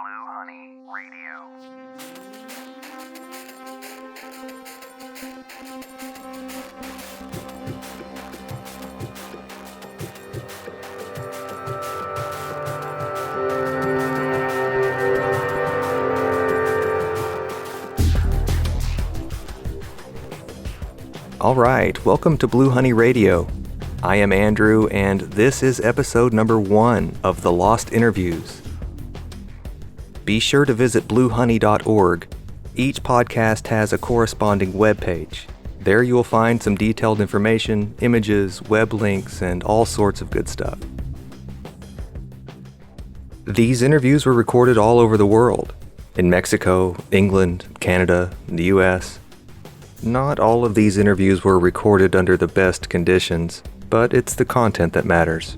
Blue Honey Radio. All right, welcome to Blue Honey Radio. I am Andrew, and this is episode number 1 of The Lost Interviews. Be sure to visit bluehoney.org. Each podcast has a corresponding webpage. There you will find some detailed information, images, web links, and all sorts of good stuff. These interviews were recorded all over the world, in Mexico, England, Canada, the US. Not all of these interviews were recorded under the best conditions, but it's the content that matters.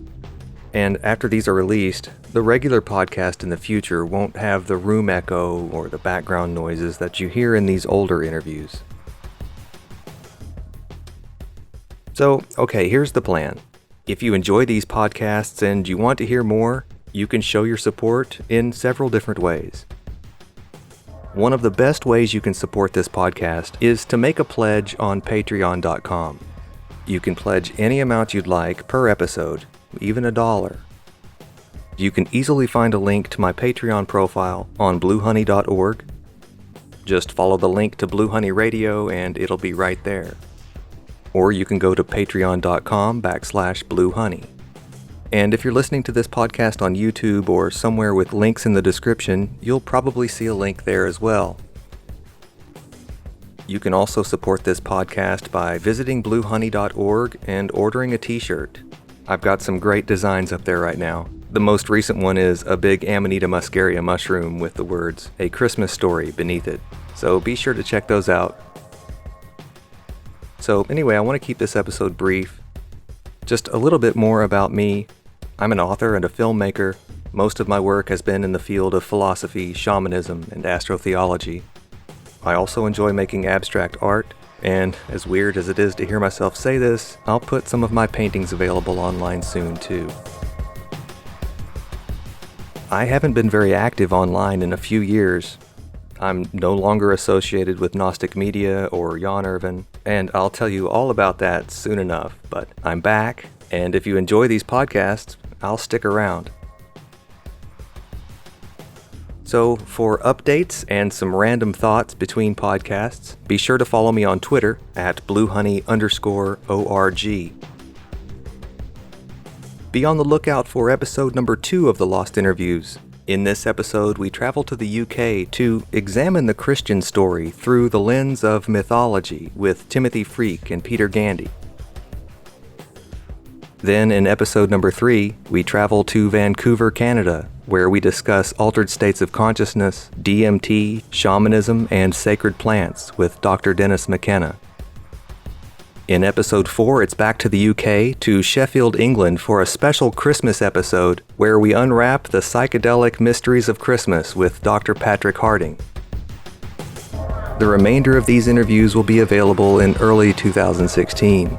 And after these are released, the regular podcast in the future won't have the room echo or the background noises that you hear in these older interviews. So, okay, here's the plan. If you enjoy these podcasts and you want to hear more, you can show your support in several different ways. One of the best ways you can support this podcast is to make a pledge on patreon.com. You can pledge any amount you'd like per episode, even $1. You can easily find a link to my Patreon profile on bluehoney.org. Just follow the link to Blue Honey Radio and it'll be right there. Or you can go to patreon.com/bluehoney. And if you're listening to this podcast on YouTube or somewhere with links in the description, you'll probably see a link there as well. You can also support this podcast by visiting bluehoney.org and ordering a t-shirt. I've got some great designs up there right now. The most recent one is a big Amanita muscaria mushroom with the words, "A Christmas Story" beneath it. So be sure to check those out. So anyway, I want to keep this episode brief. Just a little bit more about me. I'm an author and a filmmaker. Most of my work has been in the field of philosophy, shamanism, and astrotheology. I also enjoy making abstract art, and as weird as it is to hear myself say this, I'll put some of my paintings available online soon too. I haven't been very active online in a few years. I'm no longer associated with Gnostic Media or Jan Irvin, and I'll tell you all about that soon enough, but I'm back, and if you enjoy these podcasts, I'll stick around. So, for updates and some random thoughts between podcasts, be sure to follow me on Twitter at bluehoney_org. Be on the lookout for episode number 2 of The Lost Interviews. In this episode, we travel to the UK to examine the Christian story through the lens of mythology with Timothy Freak and Peter Gandy. Then in episode number 3, we travel to Vancouver, Canada, where we discuss altered states of consciousness, DMT, shamanism, and sacred plants with Dr. Dennis McKenna. In episode 4, it's back to the UK to Sheffield, England for a special Christmas episode where we unwrap the psychedelic mysteries of Christmas with Dr. Patrick Harding. The remainder of these interviews will be available in early 2016.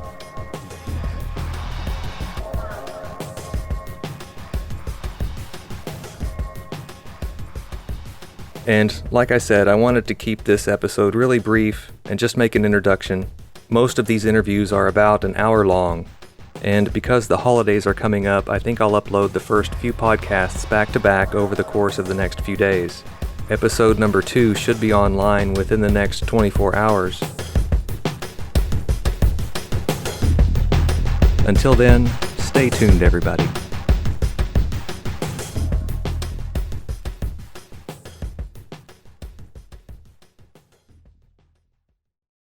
And like I said, I wanted to keep this episode really brief and just make an introduction. Most of these interviews are about an hour long, and because the holidays are coming up, I think I'll upload the first few podcasts back to back over the course of the next few days. Episode number 2 should be online within the next 24 hours. Until then, stay tuned, everybody.